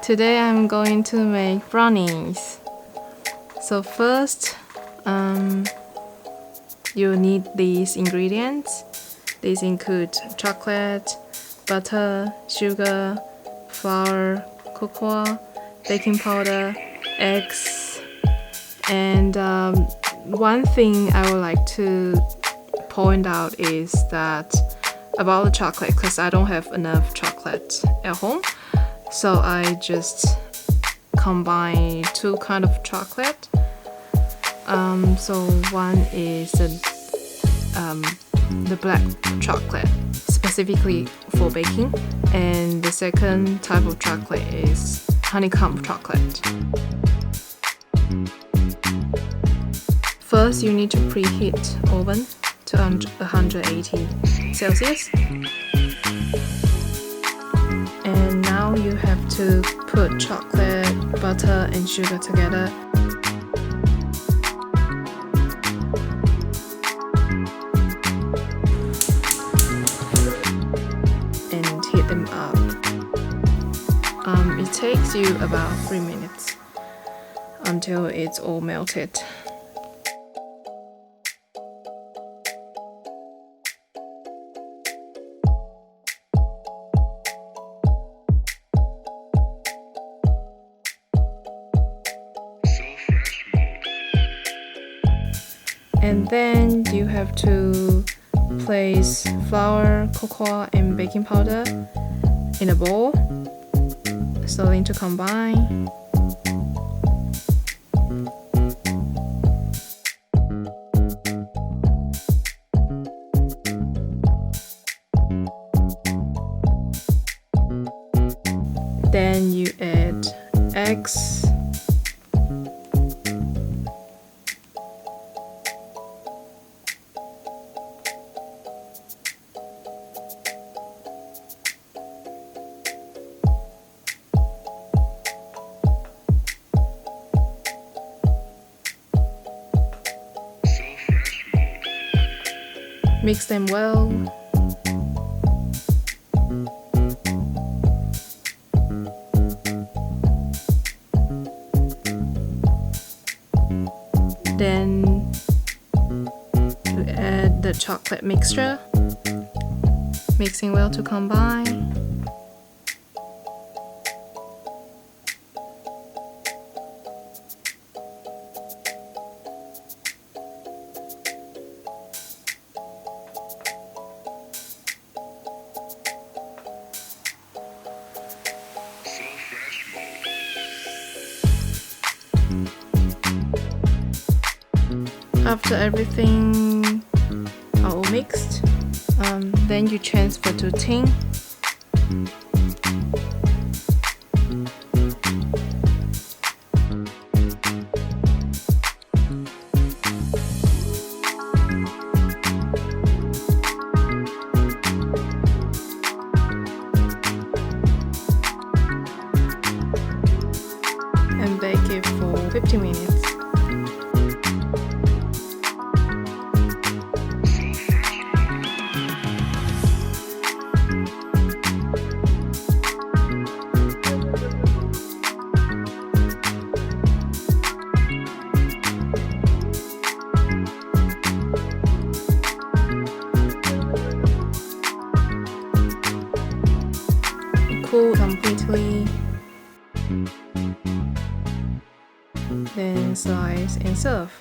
Today I'm going to make brownies. So first, you need these ingredients. These include chocolate, butter, sugar, flour, cocoa, baking powder, eggs, and one thing I would like to point out is that about the chocolate, because I don't have enough chocolate at home, so I just combine two kind of chocolate. So one is the black chocolate, specifically for baking, and the second type of chocolate is honeycomb chocolate. First, you need to preheat oven to 180 Celsius. And now you have to put chocolate, butter, and sugar together. And heat them up. It takes you about 3 minutes until it's all melted. And then you have to place flour, cocoa, and baking powder in a bowl, starting to combine. Then you add eggs, mix them well. Then to add the chocolate mixture, mixing well to combine. After everything are all mixed, then you transfer to tin. And bake it for 50 minutes. Cool completely. Then slice and serve.